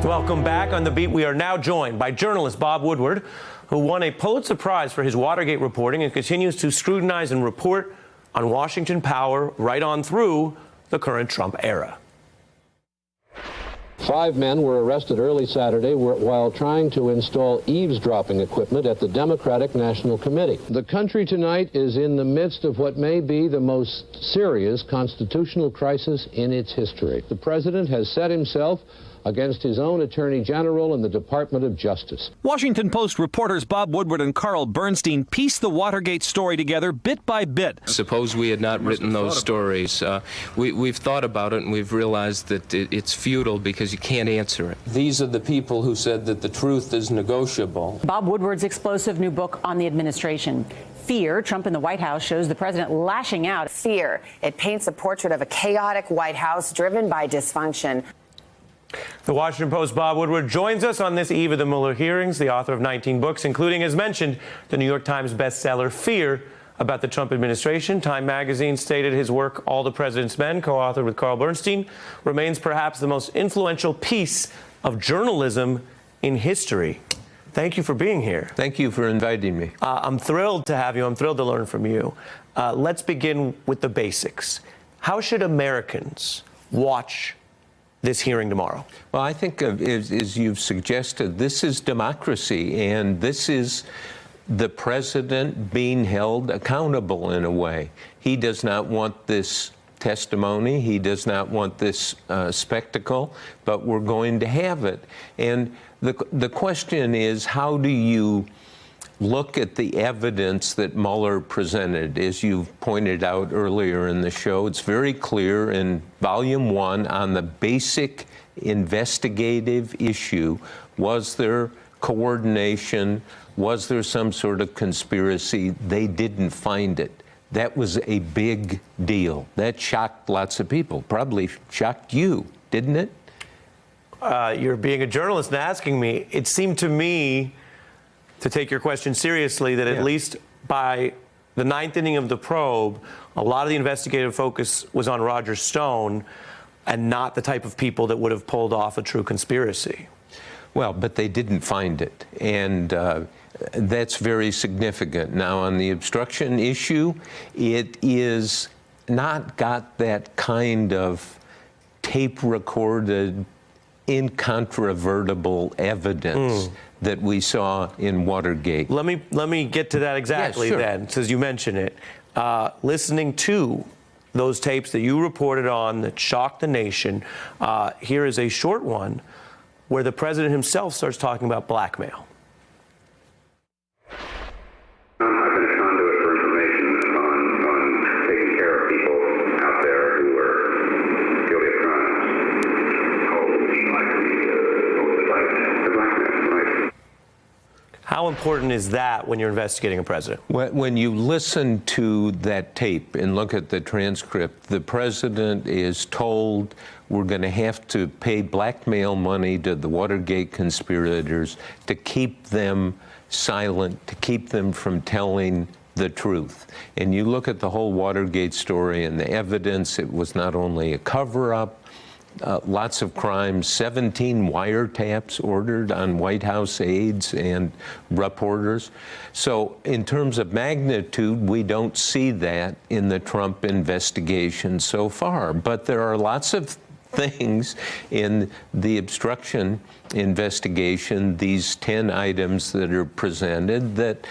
Welcome back. On The Beat, we are now joined by journalist Bob Woodward, who won a Pulitzer Prize for his Watergate reporting and continues to scrutinize and report on Washington power right on through the current Trump era. 5 men were arrested early Saturday while trying to install eavesdropping equipment at the Democratic National Committee. The country tonight is in the midst of what may be the most serious constitutional crisis in its history. The president has set himself against his own Attorney General and the Department of Justice. Washington Post reporters Bob Woodward and Carl Bernstein pieced the Watergate story together bit by bit. Suppose we had not written those stories. We've thought about it and we've realized that it's futile because you can't answer it. These are the people who said that the truth is negotiable. Bob Woodward's explosive new book on the administration. Fear, Trump in the White House, shows the president lashing out. Fear. It paints a portrait of a chaotic White House driven by dysfunction. The Washington Post's Bob Woodward joins us on this eve of the Mueller hearings, the author of 19 books, including, as mentioned, the New York Times bestseller Fear, about the Trump administration. Time magazine stated his work, All the President's Men, co-authored with Carl Bernstein, remains perhaps the most influential piece of journalism in history. Thank you for being here. Thank you for inviting me. I'm thrilled to have you. I'm thrilled to learn from you. Let's begin with the basics. How should Americans watch this hearing tomorrow? Well, I think, as you've suggested, this is democracy, and this is the president being held accountable in a way. He does not want this testimony. He does not want this spectacle, but we're going to have it. And the question is, how do you look at the evidence that Mueller presented? As you've pointed out earlier in the show, it's very clear in Volume 1 on the basic investigative issue. Was there coordination? Was there some sort of conspiracy? They didn't find it. That was a big deal. That shocked lots of people. Probably shocked you, didn't it? You're being a journalist and asking me. It seemed to me, to take your question seriously, that at least by the 9th inning of the probe, a lot of the investigative focus was on Roger Stone and not the type of people that would have pulled off a true conspiracy. Well, but they didn't find it, and that's very significant. Now, on the obstruction issue, it is not got that kind of tape-recorded, incontrovertible evidence that we saw in Watergate. Let me get to that exactly then, since you mention it. Listening to those tapes that you reported on that shocked the nation, here is a short one where the president himself starts talking about blackmail. I've been a conduit for information on taking care of people out there who are guilty of crimes. The blackmail, right? How important is that when you're investigating a president? When you listen to that tape and look at the transcript, the president is told we're going to have to pay blackmail money to the Watergate conspirators to keep them silent, to keep them from telling the truth. And you look at the whole Watergate story and the evidence, it was not only a cover-up, lots of crimes, 17 wiretaps ordered on White House aides and reporters. So in terms of magnitude, we don't see that in the Trump investigation so far. But there are lots of things in the obstruction investigation, these 10 items that are presented, that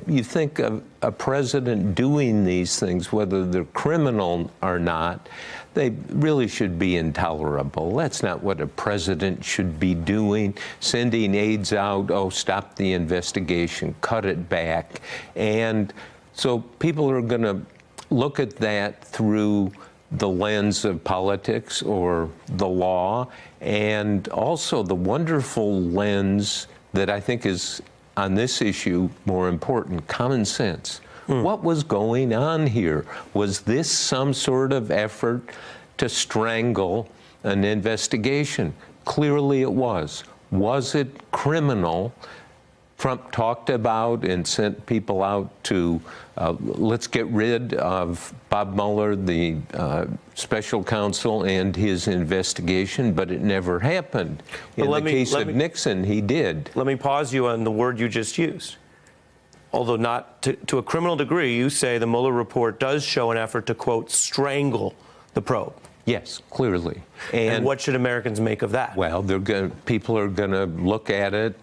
you think of a president doing these things, whether they're criminal or not, they really should be intolerable. That's not what a president should be doing, sending aides out, oh, stop the investigation, cut it back. And so people are going to look at that through the lens of politics or the law, and also the wonderful lens that I think is, on this issue, more important, common sense. What was going on here? Was this some sort of effort to strangle an investigation? Clearly it was. Was it criminal? Trump talked about and sent people out to, let's get rid of Bob Mueller, the special counsel, and his investigation, but it never happened. In the case of Nixon, he did. Let me pause you on the word you just used. Although not to a criminal degree, you say the Mueller report does show an effort to, quote, strangle the probe. Yes, clearly. And what should Americans make of that? Well, people are going to look at it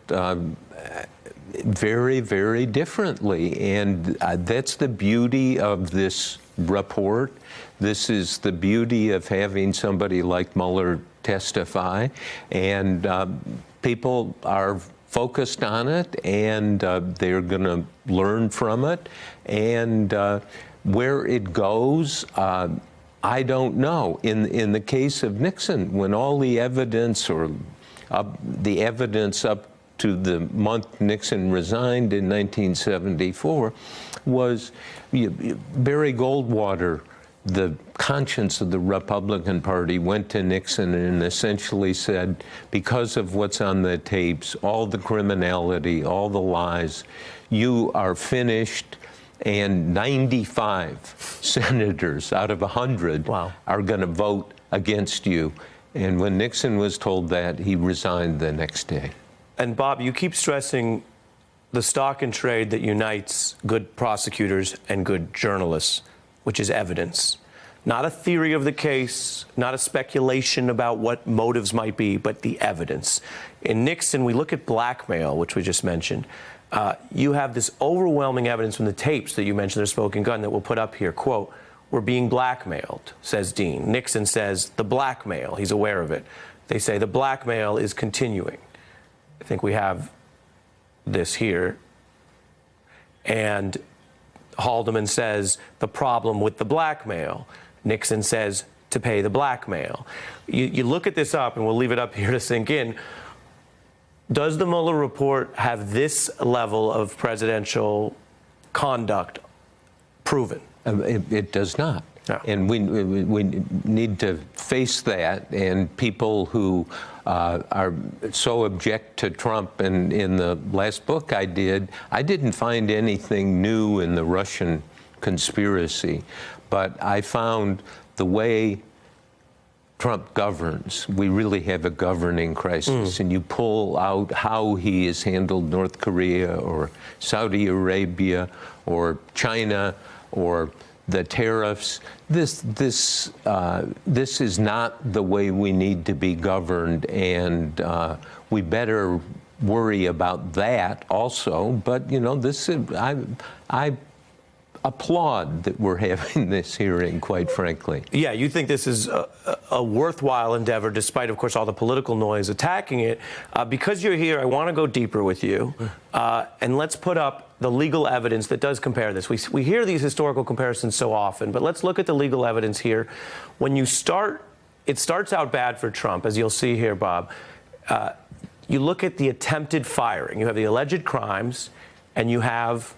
very, very differently. And that's the beauty of this report. This is the beauty of having somebody like Mueller testify. And people are focused on it, and they're going to learn from it. And where it goes, I don't know. In the case of Nixon, when all the evidence, or the evidence up to the month Nixon resigned in 1974, was Barry Goldwater, the conscience of the Republican Party, went to Nixon and essentially said, because of what's on the tapes, all the criminality, all the lies, you are finished. And 95 senators out of 100 are going to vote against you. And when Nixon was told that, he resigned the next day. And Bob, you keep stressing the stock and trade that unites good prosecutors and good journalists, which is evidence. Not a theory of the case, not a speculation about what motives might be, but the evidence. In Nixon, we look at blackmail, which we just mentioned. You have this overwhelming evidence from the tapes that you mentioned, their smoking gun, that we'll put up here. Quote, "We're being blackmailed," says Dean. Nixon says the blackmail, he's aware of it. They say the blackmail is continuing. I think we have this here. And Haldeman says the problem with the blackmail. Nixon says to pay the blackmail. You look at this up, and we'll leave it up here to sink in. Does the Mueller report have this level of presidential conduct proven? It does not. No. And we need to face that. And people who are so object to Trump, and in the last book I didn't find anything new in the Russian conspiracy, but I found the way Trump governs. We really have a governing crisis. And you pull out how he has handled North Korea or Saudi Arabia or China or the tariffs. This is not the way we need to be governed, and we better worry about that also. But you know, this is, I applaud that we're having this hearing, quite frankly. Yeah, you think this is a worthwhile endeavor, despite, of course, all the political noise attacking it. Because you're here, I want to go deeper with you, and let's put up the legal evidence that does compare this. We hear these historical comparisons so often, but let's look at the legal evidence here. When you start, it starts out bad for Trump, as you'll see here, Bob. You look at the attempted firing. You have the alleged crimes, and you have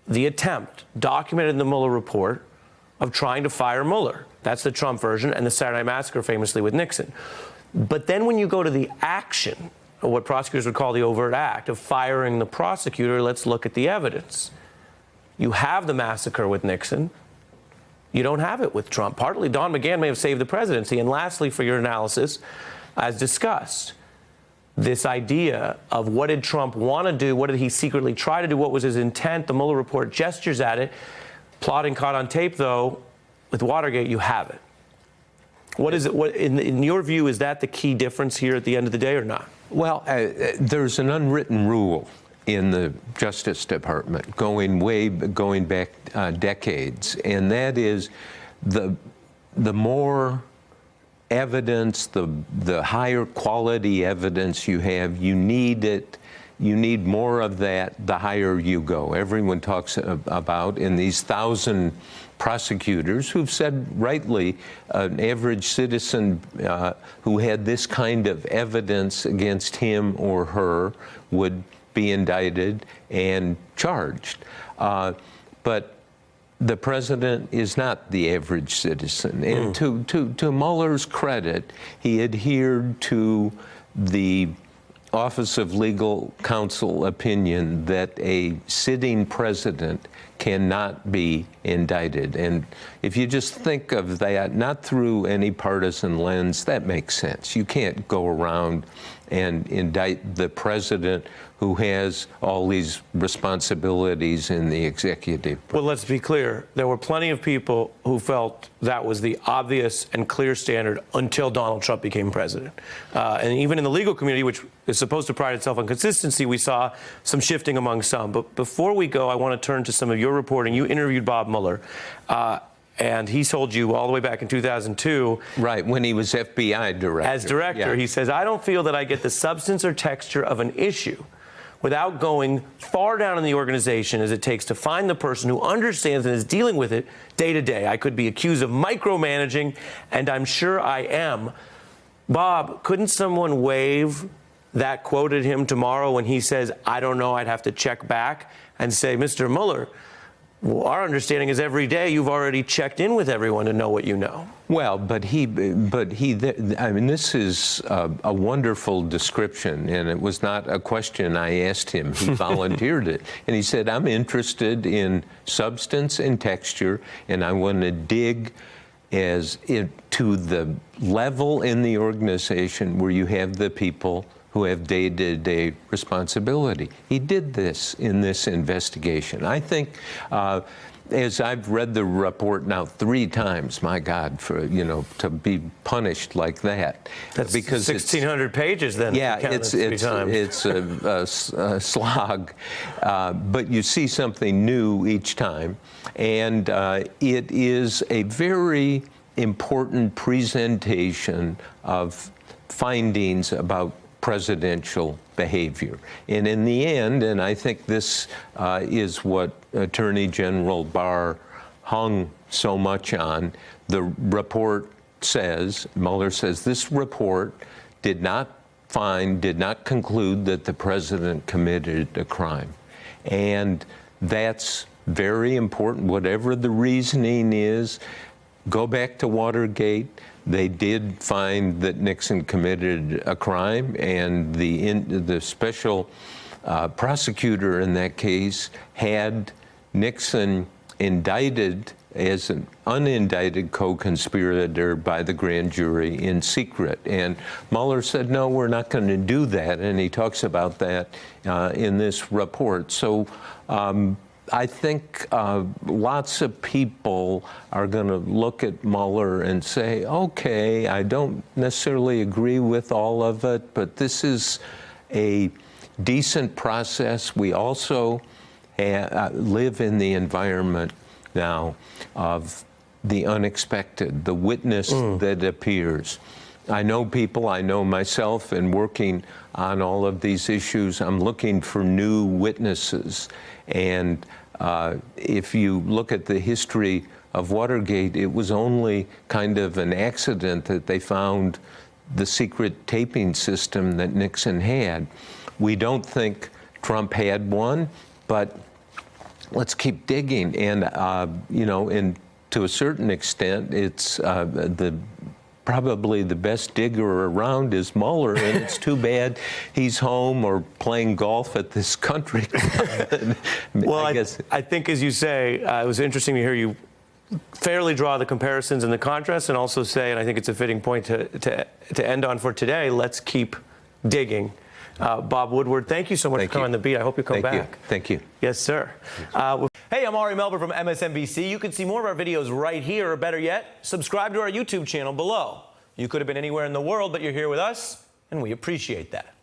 the attempt, documented in the Mueller report, of trying to fire Mueller. That's the Trump version, and the Saturday Night Massacre famously with Nixon. But then when you go to the action, or what prosecutors would call the overt act of firing the prosecutor, let's look at the evidence. You have the massacre with Nixon. You don't have it with Trump. Partly, Don McGahn may have saved the presidency. And lastly, for your analysis, as discussed, this idea of what did Trump want to do, what did he secretly try to do, what was his intent. The Mueller report gestures at it. Plotting caught on tape, though, with Watergate, you have it. What is it? What, in your view, is that the key difference here at the end of the day, or not? Well, there's an unwritten rule in the Justice Department going back decades, and that is the more evidence, the higher quality evidence you have, you need more of that the higher you go. Everyone talks about, in these 1,000 prosecutors who've said rightly, an average citizen who had this kind of evidence against him or her would be indicted and charged. But the president is not the average citizen. And to Mueller's credit, he adhered to the Office of Legal Counsel opinion that a sitting president cannot be indicted. And if you just think of that, not through any partisan lens, that makes sense. You can't go around and indict the president who has all these responsibilities in the executive. Well, let's be clear. There were plenty of people who felt that was the obvious and clear standard until Donald Trump became president. And even in the legal community, which is supposed to pride itself on consistency, we saw some shifting among some. But before we go, I want to turn to some of your reporting. You interviewed Bob Mueller. And he told you all the way back in 2002. Right, when he was FBI director. As director, yeah. He says, I don't feel that I get the substance or texture of an issue without going far down in the organization as it takes to find the person who understands and is dealing with it day to day. I could be accused of micromanaging, and I'm sure I am. Bob, couldn't someone wave that quote at him tomorrow when he says, I don't know, I'd have to check back, and say, Mr. Mueller, well, our understanding is every day you've already checked in with everyone to know what you know. Well, I mean, this is a wonderful description, and it was not a question I asked him. He volunteered it. And he said, I'm interested in substance and texture, and I want to dig to the level in the organization where you have the people who have day-to-day responsibility. He did this in this investigation. I think, as I've read the report now 3 times, my God, to be punished like that. That's because 1,600 pages then. Yeah, it's a slog. But you see something new each time. And it is a very important presentation of findings about presidential behavior. And in the end, and I think this is what Attorney General Barr hung so much on, the report says, Mueller says, this report did not conclude that the president committed a crime. And that's very important. Whatever the reasoning is, go back to Watergate. They did find that Nixon committed a crime, and the special prosecutor in that case had Nixon indicted as an unindicted co-conspirator by the grand jury in secret. And Mueller said, no, we're not going to do that, and he talks about that in this report. So I think lots of people are going to look at Mueller and say, okay, I don't necessarily agree with all of it, but this is a decent process. We also live in the environment now of the unexpected, the witness that appears. I know people, I know myself, and working on all of these issues, I'm looking for new witnesses. And if you look at the history of Watergate, it was only kind of an accident that they found the secret taping system that Nixon had. We don't think Trump had one, but let's keep digging. And, and to a certain extent, it's probably the best digger around is Mueller, and it's too bad he's home or playing golf at this country club. Well, I think, as you say, it was interesting to hear you fairly draw the comparisons and the contrasts, and also say, and I think it's a fitting point to end on for today, let's keep digging. Bob Woodward, thank you so much for coming on The Beat. I hope you come back. Thank you. Yes, sir. Hey, I'm Ari Melber from MSNBC. You can see more of our videos right here, or better yet, subscribe to our YouTube channel below. You could have been anywhere in the world, but you're here with us, and we appreciate that.